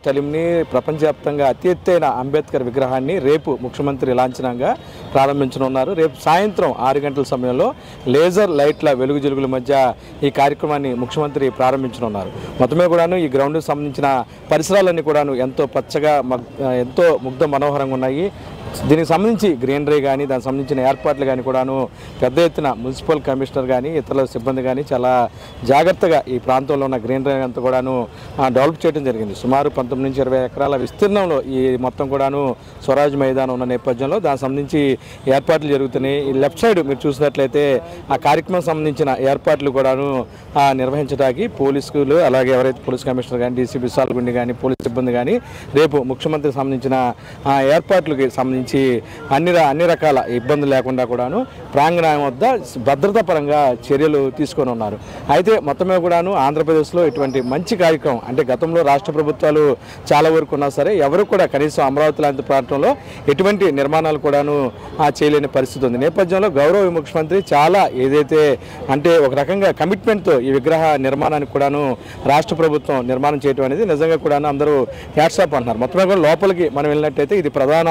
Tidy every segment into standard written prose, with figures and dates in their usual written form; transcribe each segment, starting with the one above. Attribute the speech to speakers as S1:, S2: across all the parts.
S1: స్టలింని ప్రపంచవ్యాప్తంగా అతి ఎత్తైన అంబేద్కర్ విగ్రహాన్ని రేపు ముఖ్యమంత్రి లాంఛనంగా ప్రారంభించనున్నారు. రేపు సాయంత్రం 6 గంటల సమయంలో లేజర్ లైట్ల వెలుగు జిలుగుల మధ్య ఈ కార్యక్రమాన్ని ముఖ్యమంత్రి ప్రారంభించనున్నారు. మొత్తమే కూడాను ఈ గ్రౌండ్కి సంబంధించిన పరిసరాలన్నీ కూడాను ఎంతో పచ్చగా ఎంతో ముగ్ధ మనోహరంగా ఉన్నాయి. దీనికి సంబంధించి గ్రీనరీ కానీ దానికి సంబంధించిన ఏర్పాట్లు కానీ కూడాను పెద్ద ఎత్తున మున్సిపల్ కమిషనర్ కానీ ఇతరుల సిబ్బంది కానీ చాలా జాగ్రత్తగా ఈ ప్రాంతంలో ఉన్న గ్రీనరీ అంతా కూడాను డెవలప్ చేయడం జరిగింది. సుమారు 19 నుంచి 20 ఎకరాల విస్తీర్ణంలో ఈ మొత్తం కూడాను స్వరాజ్ మైదానం ఉన్న నేపథ్యంలో దానికి సంబంధించి ఏర్పాట్లు జరుగుతున్నాయి. ఈ లెఫ్ట్ సైడ్ మీరు చూసినట్లయితే ఆ కార్యక్రమం సంబంధించిన ఏర్పాట్లు కూడాను నిర్వహించడానికి పోలీసులు అలాగే ఎవరైతే పోలీస్ కమిషనర్ కానీ డీసీపీ సాల్గుండి కానీ పోలీస్ సిబ్బంది కానీ రేపు ముఖ్యమంత్రికి సంబంధించిన ఏర్పాట్లకి సంబంధించి అన్ని రకాల ఇబ్బందులు లేకుండా కూడాను ప్రాంగణం వద్ద భద్రతా పరంగా చర్యలు తీసుకొని ఉన్నారు. అయితే మొత్తమే కూడాను ఆంధ్రప్రదేశ్లో ఇటువంటి మంచి కార్యక్రమం అంటే గతంలో రాష్ట్ర ప్రభుత్వాలు చాలా వరకు ఉన్నా సరే ఎవరు కూడా కనీసం అమరావతి లాంటి ప్రాంతంలో ఎటువంటి నిర్మాణాలు కూడాను చేయలేని పరిస్థితి ఉంది. నేపథ్యంలో గౌరవ ముఖ్యమంత్రి చాలా ఏదైతే అంటే ఒక రకంగా కమిట్మెంట్తో ఈ విగ్రహ నిర్మాణానికి కూడాను రాష్ట్ర ప్రభుత్వం నిర్మాణం చేయడం అనేది నిజంగా కూడాను అందరూ హ్యాట్సాప్ అంటున్నారు. మొత్తమే కూడా లోపలికి మనం వెళ్ళినట్టయితే ఇది ప్రధాన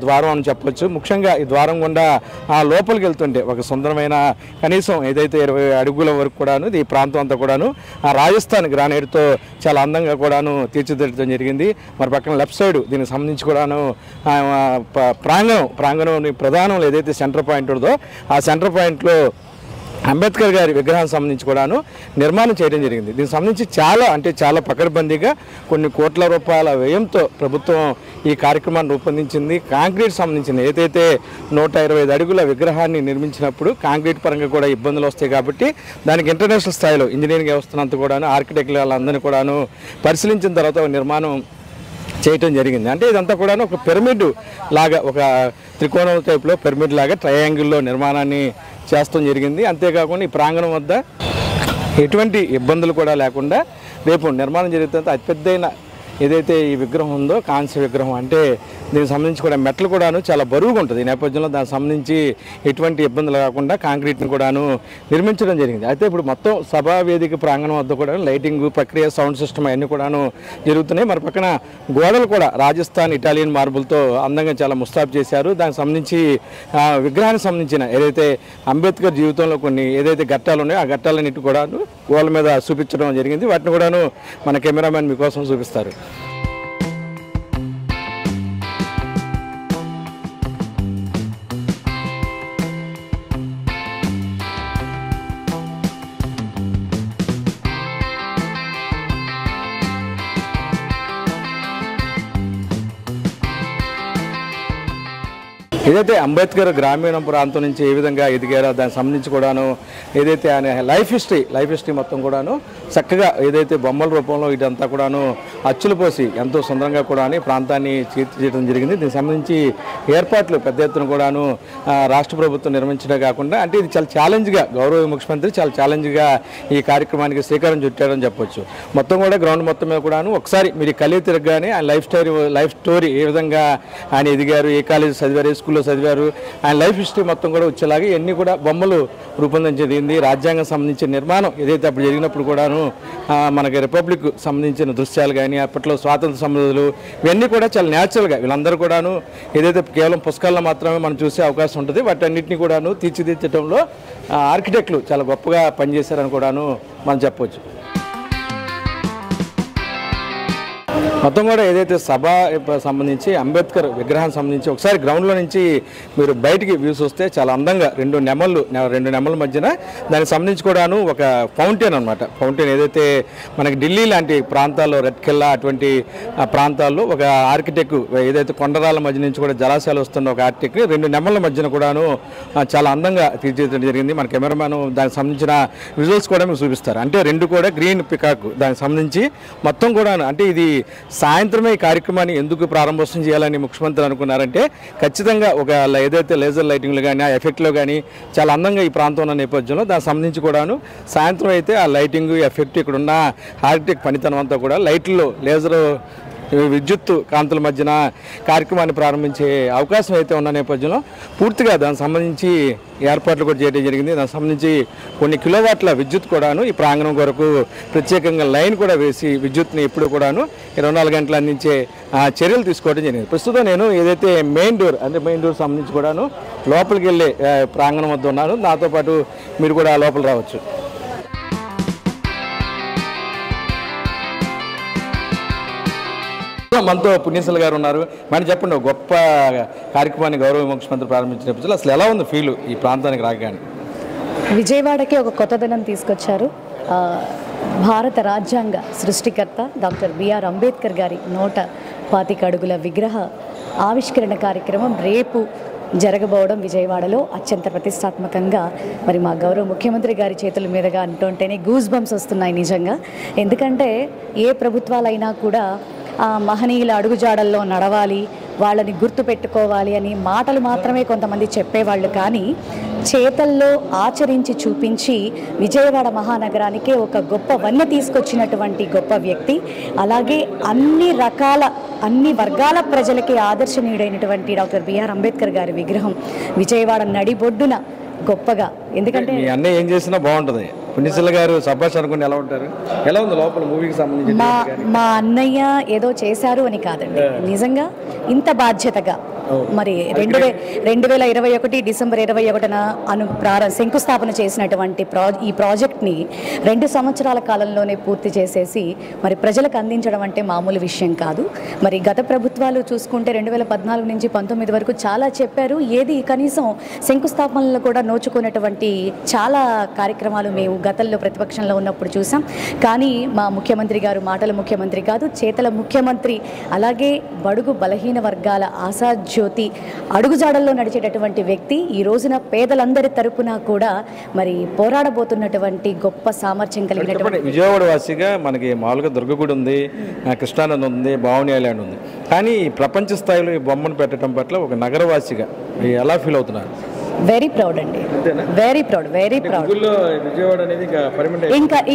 S1: ద్వారం అని చెప్పొచ్చు. ముఖ్యంగా ఈ ద్వారం గుండా లోపలికి వెళ్తుంటే ఒక సుందరమైన కనీసం ఏదైతే 20 అడుగుల వరకు కూడాను ఈ ప్రాంతం అంతా కూడాను రాజస్థాన్ గ్రానైట్తో చాలా అందంగా కూడాను తీర్చిదిద్దడం జరిగింది. మరి పక్కన లెఫ్ట్ సైడ్ దీనికి సంబంధించి కూడాను ప్రాంగణం ప్రధానంలో ఏదైతే సెంటర్ పాయింట్ ఉందో ఆ సెంటర్ పాయింట్లో అంబేద్కర్ గారి విగ్రహానికి సంబంధించి కూడాను నిర్మాణం చేయడం జరిగింది. దీనికి సంబంధించి చాలా పకడ్బందీగా కొన్ని కోట్ల రూపాయల వ్యయంతో ప్రభుత్వం ఈ కార్యక్రమాన్ని రూపొందించింది. కాంక్రీట్ సంబంధించింది ఏదైతే 125 అడుగుల విగ్రహాన్ని నిర్మించినప్పుడు కాంక్రీట్ పరంగా కూడా ఇబ్బందులు వస్తాయి కాబట్టి దానికి ఇంటర్నేషనల్ స్థాయిలో ఇంజనీరింగ్ వ్యవస్థనంతా కూడాను ఆర్కిటెక్టులు వాళ్ళందరినీ కూడాను పరిశీలించిన తర్వాత నిర్మాణం చేయటం జరిగింది. అంటే ఇదంతా కూడా ఒక పిరమిడ్ లాగా ఒక త్రికోణం టైప్లో పిరమిడ్ లాగా ట్రయాంగిల్లో నిర్మాణాన్ని చేస్తాం జరిగింది. అంతేకాకుండా ఈ ప్రాంగణం వద్ద ఎటువంటి ఇబ్బందులు కూడా లేకుండా రేపు నిర్మాణం జరుగుతుంది. అతిపెద్దైన ఏదైతే ఈ విగ్రహం ఉందో కాంస్య విగ్రహం అంటే దీనికి సంబంధించి కూడా మెట్లు కూడాను చాలా బరువుగా ఉంటుంది. ఈ నేపథ్యంలో దానికి సంబంధించి ఎటువంటి ఇబ్బందులు కాకుండా కాంక్రీట్ని కూడాను నిర్మించడం జరిగింది. అయితే ఇప్పుడు మొత్తం సభా వేదిక ప్రాంగణం వద్ద కూడా లైటింగ్ ప్రక్రియ సౌండ్ సిస్టమ్ అన్నీ కూడాను జరుగుతున్నాయి. మరి పక్కన గోడలు కూడా రాజస్థాన్ ఇటాలియన్ మార్బుల్తో అందంగా చాలా ముస్తాబు చేశారు. దానికి సంబంధించి విగ్రహానికి సంబంధించిన ఏదైతే అంబేద్కర్ జీవితంలో కొన్ని ఏదైతే ఘట్టాలు ఉన్నాయో ఆ ఘట్టాలన్నిటి కూడాను గోడల మీద చూపించడం జరిగింది. వాటిని కూడాను మన కెమెరామెన్ మీకోసం చూపిస్తారు. ఏదైతే అంబేద్కర్ గ్రామీణ ప్రాంతం నుంచి ఏ విధంగా ఎదిగారో దానికి సంబంధించి కూడాను ఏదైతే ఆయన లైఫ్ హిస్టరీ మొత్తం కూడాను చక్కగా ఏదైతే బొమ్మల రూపంలో ఇదంతా కూడాను అచ్చులు పోసి ఎంతో సుందరంగా కూడా ప్రాంతాన్ని తీర్చిదిద్దడం జరిగింది. దీనికి సంబంధించి ఏర్పాట్లు పెద్ద ఎత్తున కూడాను రాష్ట్ర ప్రభుత్వం నిర్మించడం కాకుండా అంటే ఇది చాలా ఛాలెంజ్గా గౌరవ ముఖ్యమంత్రి చాలా ఛాలెంజ్గా ఈ కార్యక్రమానికి శ్రీకారం చుట్టాడని చెప్పొచ్చు. మొత్తం కూడా గ్రౌండ్ మొత్తం మీద కూడాను ఒకసారి మీరు కలిగి తిరగగానే ఆయన లైఫ్ స్టోరీ ఏ విధంగా ఆయన ఎదిగారు, ఏ కాలేజ్ చదివారు, ఏ స్కూల్లో చదివారు, ఆయన లైఫ్ హిస్టరీ మొత్తం కూడా వచ్చేలాగా ఇవన్నీ కూడా బొమ్మలు రూపొందించింది. రాజ్యాంగం సంబంధించిన నిర్మాణం ఏదైతే అప్పుడు జరిగినప్పుడు కూడాను మనకి రిపబ్లిక్ సంబంధించిన దృశ్యాలు కానీ అప్పట్లో స్వాతంత్ర సమృద్ధులు ఇవన్నీ కూడా చాలా న్యాచురల్గా వీళ్ళందరూ కూడాను ఏదైతే కేవలం పుస్తకాల్లో మాత్రమే మనం చూసే అవకాశం ఉంటుంది వాటన్నిటిని కూడాను తీర్చిదిద్దడంలో ఆర్కిటెక్టులు చాలా గొప్పగా పనిచేశారని కూడాను మనం చెప్పవచ్చు. మొత్తం కూడా ఏదైతే సభ సంబంధించి అంబేద్కర్ విగ్రహానికి సంబంధించి ఒకసారి గ్రౌండ్లో నుంచి మీరు బయటికి వ్యూస్ వస్తే చాలా అందంగా రెండు నెమల మధ్యన దానికి సంబంధించి కూడాను ఒక ఫౌంటైన్ అనమాట. ఫౌంటైన్ ఏదైతే మనకి ఢిల్లీ లాంటి ప్రాంతాల్లో రెడ్ కిల్లా అటువంటి ప్రాంతాల్లో ఒక ఆర్కిటెక్ట్ ఏదైతే కొండరాల మధ్య నుంచి కూడా జలాశయాలు వస్తున్న ఒక ఆర్కిటెక్ట్ రెండు నెమల మధ్యన కూడాను చాలా అందంగా తీర్చిదిద్దడం జరిగింది. మన కెమెరామ్యాన్ దానికి సంబంధించిన విజువల్స్ కూడా మీకు చూపిస్తారు. అంటే రెండు కూడా గ్రీన్ పికాక్ దానికి సంబంధించి మొత్తం కూడాను అంటే ఇది సాయంత్రమే ఈ కార్యక్రమాన్ని ఎందుకు ప్రారంభోత్సవం చేయాలని ముఖ్యమంత్రి అనుకున్నారంటే ఖచ్చితంగా ఒక ఏదైతే లేజర్ లైటింగ్లు కానీ ఆ ఎఫెక్ట్లో కానీ చాలా అందంగా ఈ ప్రాంతం ఉన్న నేపథ్యంలో దానికి సంబంధించి కూడాను సాయంత్రం అయితే ఆ లైటింగ్ ఎఫెక్ట్ ఇక్కడ ఉన్న ఆర్కిటెక్ట్ పనితనం అంతా కూడా లైట్లో లేజర్ విద్యుత్ కాంతుల మధ్యన కార్యక్రమాన్ని ప్రారంభించే అవకాశం అయితే ఉన్న నేపథ్యంలో పూర్తిగా దానికి సంబంధించి ఏర్పాట్లు కూడా చేయడం జరిగింది. దానికి సంబంధించి కొన్ని కిలోవాట్ల విద్యుత్ కూడాను ఈ ప్రాంగణం కొరకు ప్రత్యేకంగా లైన్ కూడా వేసి విద్యుత్ని ఎప్పుడు కూడాను 24 గంటలు అందించే చర్యలు తీసుకోవడం జరిగింది. ప్రస్తుతం నేను ఏదైతే మెయిన్ డోర్ సంబంధించి కూడాను లోపలికి వెళ్ళే ప్రాంగణం వద్ద ఉన్నాను. నాతో పాటు మీరు కూడా లోపల రావచ్చు. మనతో పుణ్యశీల గారు ఉన్నారు. మరి చెప్పండి, గొప్ప కార్యక్రమాన్ని గౌరవ ముఖ్యమంత్రి ప్రారంభించిన నేపథ్యంలో అసలు ఎలా ఉంది ఫీల్ ఈ ప్రాంతానికి రాగానే?
S2: విజయవాడకి ఒక కొత్తదనం తీసుకొచ్చారు. భారత రాజ్యాంగ సృష్టికర్త డాక్టర్ బిఆర్ అంబేద్కర్ గారి 125 అడుగుల విగ్రహ ఆవిష్కరణ కార్యక్రమం రేపు జరగబోవడం విజయవాడలో అత్యంత ప్రతిష్టాత్మకంగా మరి మా గౌరవ ముఖ్యమంత్రి గారి చేతుల మీదుగా అంటుంటేనే గూస్ బంప్స్ వస్తున్నాయి నిజంగా. ఎందుకంటే ఏ ప్రభుత్వాలైనా కూడా మహనీయుల అడుగుజాడల్లో నడవాలి, వాళ్ళని గుర్తు పెట్టుకోవాలి అని మాటలు మాత్రమే కొంతమంది చెప్పేవాళ్ళు, కానీ చేతల్లో ఆచరించి చూపించి విజయవాడ మహానగరానికే ఒక గొప్ప వన్నె తీసుకొచ్చినటువంటి గొప్ప వ్యక్తి. అలాగే అన్ని వర్గాల ప్రజలకి ఆదర్శనీయుడైనటువంటి డాక్టర్ బిఆర్ అంబేద్కర్ గారి విగ్రహం విజయవాడ నడిబొడ్డున గొప్పగా. ఎందుకంటే
S1: అన్నయ్య ఏం చేసినా బాగుంటుంది. పుణ్యశీల గారు సభాష్ అనుకుని ఎలా ఉంటారు? ఎలా ఉంది లోపల మూవీకి సంబంధించి?
S2: మా అన్నయ్య ఏదో చేశారు అని కాదండి, నిజంగా ఇంత బాధ్యతగా మరి 2021 డిసెంబర్ 21న శంకుస్థాపన చేసినటువంటి ఈ ప్రాజెక్ట్ని 2 సంవత్సరాల కాలంలోనే పూర్తి చేసేసి మరి ప్రజలకు అందించడం అంటే మామూలు విషయం కాదు. మరి గత ప్రభుత్వాలు చూసుకుంటే 2014 నుంచి 19 వరకు చాలా చెప్పారు, ఏది కనీసం శంకుస్థాపనలు కూడా నోచుకున్నటువంటి చాలా కార్యక్రమాలు మేము గతంలో ప్రతిపక్షంలో ఉన్నప్పుడు చూసాం. కానీ మా ముఖ్యమంత్రి గారు మాటల ముఖ్యమంత్రి కాదు, చేతల ముఖ్యమంత్రి. అలాగే బడుగు బలహీన వర్గాల ఆశాజ్యోతి అడుగుజాడల్లో నడిచేటటువంటి వ్యక్తి ఈ రోజున పేదలందరి తరపున కూడా మరి పోరాడబోతున్నటువంటి గొప్ప సామర్థ్యం కలిగినటువంటి
S1: విజయవాడ వాసిగా మనకి మామూలుగా దుర్గగుడి ఉంది, కృష్ణానది ఉంది, భావని ఐలాండ్ ఉంది. కానీ ప్రపంచ స్థాయిలో ఈ బొమ్మను పెట్టడం పట్ల ఒక నగరవాసిగా ఎలా ఫీల్ అవుతున్నారు?
S2: వెరీ ప్రౌడ్ అండి, వెరీ ప్రౌడ్.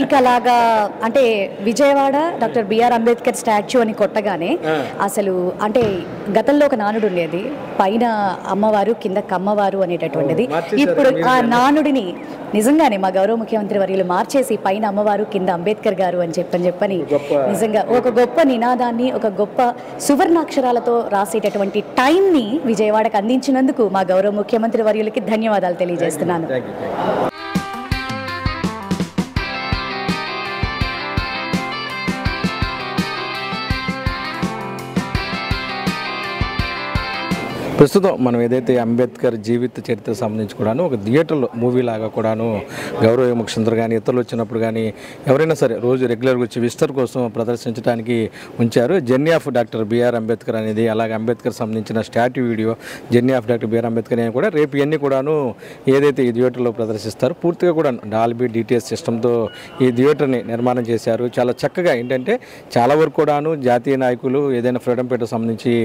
S2: ఇంకా అలాగా అంటే Vijayawada doctor BR Ambedkar statue అని కొట్టగానే అసలు అంటే గతంలో ఒక నానుడు ఉండేది, పైన అమ్మవారు కింద కమ్మవారు అనేటటువంటిది. ఇప్పుడు ఆ నానుడిని నిజంగానే మా గౌరవ ముఖ్యమంత్రి వర్యులు మార్చేసి పైన అమ్మవారు కింద అంబేద్కర్ గారు అని చెప్పని నిజంగా ఒక గొప్ప నినాదాన్ని, ఒక గొప్ప సువర్ణాక్షరాలతో రాసేటటువంటి టైంని విజయవాడకు అందించినందుకు మా గౌరవ ముఖ్యమంత్రి వర్యులకి ధన్యవాదాలు తెలియజేస్తున్నాను.
S1: ప్రస్తుతం మనం ఏదైతే అంబేద్కర్ జీవిత చరిత్ర సంబంధించి కూడాను ఒక థియేటర్లో మూవీ లాగా కూడాను గౌరవ ముఖ్యమంత్రి కానీ ఇతరులు వచ్చినప్పుడు కానీ ఎవరైనా సరే రోజు రెగ్యులర్గా వచ్చి విజిటర్ కోసం ప్రదర్శించడానికి ఉంచారు. Journey of doctor BR Ambedkar అనేది, అలాగే అంబేద్కర్ సంబంధించిన statue video journey of doctor BR Ambedkar అని కూడా రేపు ఇవన్నీ కూడాను ఏదైతే ఈ థియేటర్లో ప్రదర్శిస్తారు పూర్తిగా కూడా డాల్బీ డిటిఎస్ సిస్టంతో ఈ థియేటర్ని నిర్మాణం చేశారు. చాలా చక్కగా ఏంటంటే చాలా వరకు కూడాను జాతీయ నాయకులు ఏదైనా ఫ్రీడమ్ ఫైటర్ సంబంధించి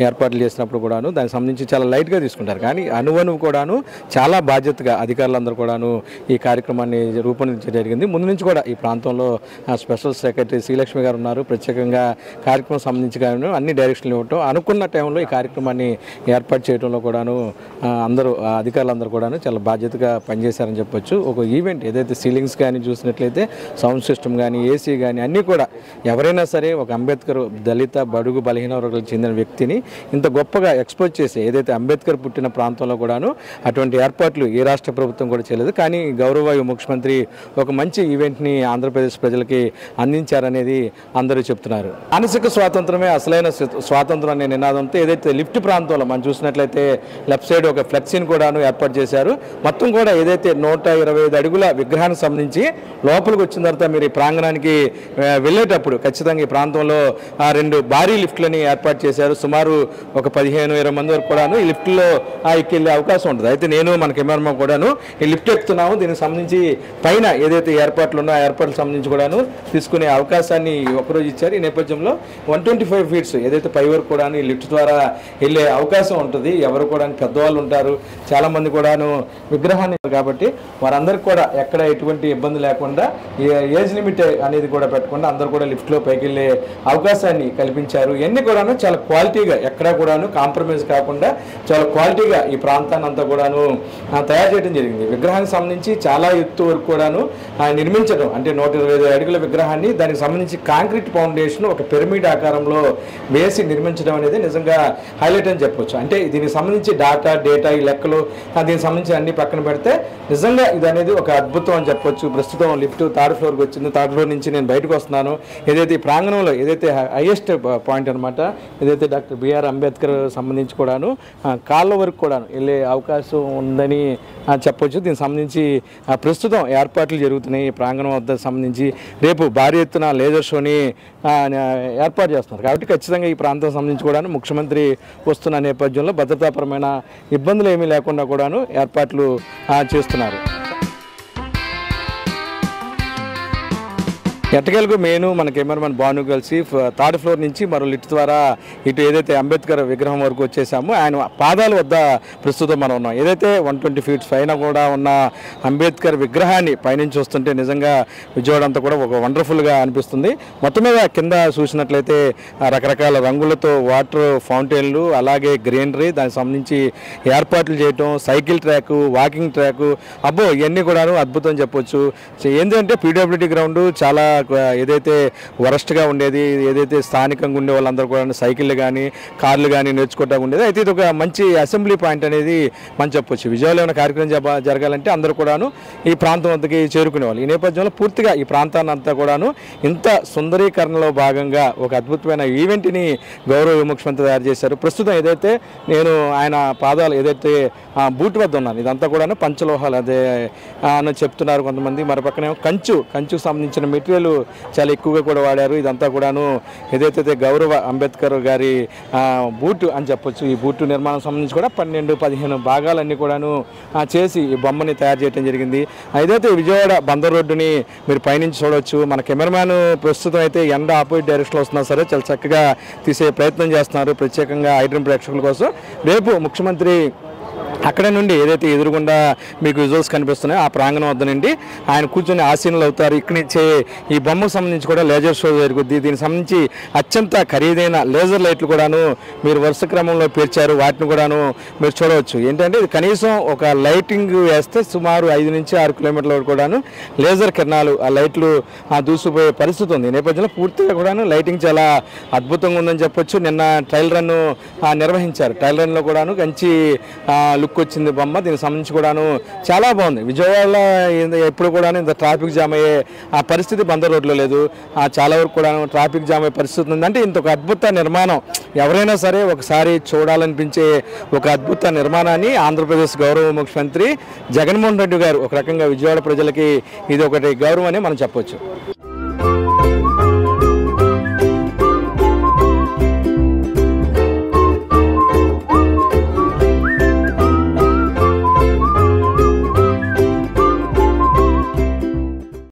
S1: ఏర్పాట్లు చేసినప్పుడు కూడాను దానికి సంబంధించి చాలా లైట్గా తీసుకుంటారు. కానీ అనువనువు కూడాను చాలా బాధ్యతగా అధికారులందరూ కూడాను ఈ కార్యక్రమాన్ని రూపొందించడం జరిగింది. ముందు నుంచి కూడా ఈ ప్రాంతంలో స్పెషల్ సెక్రటరీ శ్రీలక్ష్మి గారు ఉన్నారు. ప్రత్యేకంగా కార్యక్రమం సంబంధించి కానీ అన్ని డైరెక్షన్లు ఇవ్వటం, అనుకున్న టైంలో ఈ కార్యక్రమాన్ని ఏర్పాటు చేయడంలో కూడాను అందరూ అధికారులందరూ కూడాను చాలా బాధ్యతగా పనిచేశారని చెప్పొచ్చు. ఒక ఈవెంట్ ఏదైతే సీలింగ్స్ కానీ చూసినట్లయితే సౌండ్ సిస్టమ్ కానీ ఏసీ కానీ అన్నీ కూడా ఎవరైనా సరే ఒక అంబేద్కర్ దళిత బడుగు బలహీన వర్గాలకు చెందిన వ్యక్తిని ఇంత గొప్పగా ఎక్స్పోజ్ చేసి ఏదైతే అంబేద్కర్ పుట్టిన ప్రాంతంలో కూడాను అటువంటి ఏర్పాట్లు ఏ రాష్ట్ర ప్రభుత్వం కూడా చేయలేదు. కానీ గౌరవ ముఖ్యమంత్రి ఒక మంచి ఈవెంట్ని ఆంధ్రప్రదేశ్ ప్రజలకి అందించారనేది అందరూ చెప్తున్నారు. మానసిక స్వాతంత్రమే అసలైన స్వాతంత్రం అనే నినాదంతో ఏదైతే లిఫ్ట్ ప్రాంతంలో మనం చూసినట్లయితే లెఫ్ట్ సైడ్ ఒక ఫ్లెక్సీని కూడాను ఏర్పాటు చేశారు. మొత్తం కూడా ఏదైతే 125 అడుగుల విగ్రహానికి సంబంధించి లోపలికి వచ్చిన తర్వాత మీరు ఈ ప్రాంగణానికి వెళ్ళేటప్పుడు ఖచ్చితంగా ఈ ప్రాంతంలో 2 భారీ లిఫ్ట్లని ఏర్పాటు చేశారు. సుమారు ఒక 15-20 మంది వరకు వరకు కూడాను ఈ లిఫ్ట్లో ఎక్కెళ్ళే అవకాశం ఉంటుంది. అయితే నేను మన కెమెరామెన్ కూడాను ఈ లిఫ్ట్ ఎక్కుతున్నాము. దీనికి సంబంధించి పైన ఏదైతే ఏర్పాట్లు ఉన్నాయో ఆ ఏర్పాట్లకు సంబంధించి కూడాను తీసుకునే అవకాశాన్ని ఒకరోజు ఇచ్చారు. ఈ నేపథ్యంలో 125 ఫీట్స్ ఏదైతే పై వరకు కూడాను ఈ లిఫ్ట్ ద్వారా వెళ్ళే అవకాశం ఉంటుంది. ఎవరు కూడా పెద్దవాళ్ళు ఉంటారు, చాలామంది కూడాను విగ్రహాన్ని కాబట్టి వారందరికీ కూడా ఎక్కడ ఎటువంటి ఇబ్బంది లేకుండా ఏజ్ లిమిట్ అనేది కూడా పెట్టకుండా అందరూ కూడా లిఫ్ట్లో పైకి వెళ్ళే అవకాశాన్ని కల్పించారు. ఇవన్నీ కూడాను చాలా క్వాలిటీగా ఎక్కడా కూడాను కాంప్రమైజ్ కాకుండా చాలా క్వాలిటీగా ఈ ప్రాంతాన్ని అంతా కూడాను తయారు చేయడం జరిగింది. విగ్రహానికి సంబంధించి చాలా ఎత్తు వరకు కూడాను నిర్మించడం అంటే 125 అడుగుల విగ్రహాన్ని దానికి సంబంధించి కాంక్రీట్ ఫౌండేషన్ ఒక పిరమిడ్ ఆకారంలో వేసి నిర్మించడం అనేది నిజంగా హైలైట్ అని చెప్పొచ్చు. అంటే దీనికి సంబంధించి డేటా ఈ లెక్కలు దీనికి సంబంధించి అన్ని పక్కన పెడితే నిజంగా ఇది అనేది ఒక అద్భుతం అని చెప్పొచ్చు. ప్రస్తుతం లిఫ్ట్ 3rd ఫ్లోర్కి వచ్చింది. 3rd ఫ్లోర్ నుంచి నేను బయటకు వస్తున్నాను. ఏదైతే ఈ ప్రాంగణంలో ఏదైతే హైయెస్ట్ పాయింట్ అనమాట ఏదైతే డాక్టర్ బిఆర్ అంబేద్కర్ సంబంధించి కూడాను కాళ్ళ వరకు కూడాను వెళ్ళే అవకాశం ఉందని చెప్పొచ్చు. దీనికి సంబంధించి ప్రస్తుతం ఏర్పాట్లు జరుగుతున్నాయి. ప్రాంగణం వద్ద సంబంధించి రేపు భారీ ఎత్తున లేజర్ షోని ఏర్పాటు చేస్తున్నారు. కాబట్టి ఖచ్చితంగా ఈ ప్రాంతం సంబంధించి కూడాను ముఖ్యమంత్రి వస్తున్న నేపథ్యంలో భద్రతాపరమైన ఇబ్బందులు ఏమీ లేకుండా కూడాను ఏర్పాట్లు చేస్తున్నారు. ఎట్టకేలకు నేను మన కెమెరామెన్ భాను కలిసి 3rd ఫ్లోర్ నుంచి మరో లిఫ్ట్ ద్వారా ఇటు ఏదైతే అంబేద్కర్ విగ్రహం వరకు వచ్చేసామో ఆయన పాదాల వద్ద ప్రస్తుతం మనం ఉన్నాం. ఏదైతే 120 ఫీట్స్ పైన కూడా ఉన్న అంబేద్కర్ విగ్రహాన్ని పైనుంచి వస్తుంటే నిజంగా విజయవాడ అంతా కూడా ఒక వండర్ఫుల్గా అనిపిస్తుంది. మొత్తం మీద కింద చూసినట్లయితే రకరకాల రంగులతో వాటర్ ఫౌంటైన్లు అలాగే గ్రీనరీ దానికి సంబంధించి ఏర్పాట్లు చేయటం సైకిల్ ట్రాక్ వాకింగ్ ట్రాక్ అబ్బో ఇవన్నీ కూడాను అద్భుతం చెప్పొచ్చు. ఏంటంటే పీడబ్ల్యూడీ గ్రౌండ్ చాలా ఏదైతే వరస్ట్గా ఉండేది ఏదైతే స్థానికంగా ఉండే వాళ్ళందరూ కూడా సైకిళ్ళు కానీ కార్లు కానీ నేర్చుకోవడానికి ఉండేది. అయితే ఇది ఒక మంచి అసెంబ్లీ పాయింట్ అనేది మనం చెప్పొచ్చు. విజయవాడలో ఏమైనా కార్యక్రమం జరగాలంటే అందరూ కూడాను ఈ ప్రాంతం వద్దకి చేరుకునేవాళ్ళు. ఈ నేపథ్యంలో పూర్తిగా ఈ ప్రాంతాన్ని అంతా కూడాను ఇంత సుందరీకరణలో భాగంగా ఒక అద్భుతమైన ఈవెంట్ని గౌరవ ముఖ్యమంత్రి తయారు చేశారు. ప్రస్తుతం ఏదైతే నేను ఆయన పాదాలు ఏదైతే బూట్ వద్ద ఉన్నాను ఇదంతా కూడాను పంచలోహాలు అదే అని చెప్తున్నారు కొంతమంది. మరి పక్కనే కంచుకు సంబంధించిన మెటీరియల్ చాలా ఎక్కువగా కూడా వాడారు. ఇదంతా కూడాను ఏదైతే గౌరవ అంబేద్కర్ గారి బూటు అని చెప్పొచ్చు. ఈ బూటు నిర్మాణం సంబంధించి కూడా 12-15 భాగాలన్నీ కూడాను చేసి ఈ బొమ్మని తయారు చేయడం జరిగింది. ఏదైతే విజయవాడ బందర్ రోడ్డుని మీరు పైనుంచి చూడవచ్చు. మన కెమెరామ్యాన్ ప్రస్తుతం అయితే ఎండ ఆపోజిట్ డైరెక్షన్లో వస్తున్నా సరే చాలా చక్కగా తీసే ప్రయత్నం చేస్తున్నారు ప్రత్యేకంగా ఐడ్రీమ్ ప్రేక్షకుల కోసం. రేపు ముఖ్యమంత్రి అక్కడ నుండి ఏదైతే ఎదురుగుండా మీకు విజువల్స్ కనిపిస్తున్నాయో ఆ ప్రాంగణం వద్ద నుండి ఆయన కూర్చొని ఆసీనులు అవుతారు. ఇక్కడి నుంచే ఈ బొమ్మకు సంబంధించి కూడా లేజర్ షో జరుగుద్ది. దీనికి సంబంధించి అత్యంత ఖరీదైన లేజర్ లైట్లు కూడాను మీరు వరుస క్రమంలో పేర్చారు. వాటిని కూడాను మీరు చూడవచ్చు. ఏంటంటే ఇది కనీసం ఒక లైటింగ్ వేస్తే సుమారు 5-6 కిలోమీటర్ల వరకు కూడాను లేజర్ కిరణాలు ఆ లైట్లు దూసిపోయే పరిస్థితి ఉంది. ఈ నేపథ్యంలో పూర్తిగా కూడాను లైటింగ్ చాలా అద్భుతంగా ఉందని చెప్పొచ్చు. నిన్న ట్రయల్ రన్ నిర్వహించారు. ట్రయల్ రన్లో కూడాను మంచి లుక్ వచ్చింది బొమ్మ. దీనికి సంబంధించి కూడాను చాలా బాగుంది. విజయవాడలో ఎప్పుడు కూడా ఇంత ట్రాఫిక్ జామ్ అయ్యే ఆ పరిస్థితి బందర్ రోడ్లో లేదు. చాలా వరకు కూడా ట్రాఫిక్ జామ్ అయ్యే పరిస్థితి ఉంది. అంటే ఇంత ఒక అద్భుత నిర్మాణం ఎవరైనా సరే ఒకసారి చూడాలనిపించే ఒక అద్భుత నిర్మాణాన్ని ఆంధ్రప్రదేశ్ గౌరవ ముఖ్యమంత్రి జగన్మోహన్ రెడ్డి గారు ఒక రకంగా విజయవాడ ప్రజలకి ఇది ఒకటి గౌరవం అని మనం చెప్పొచ్చు.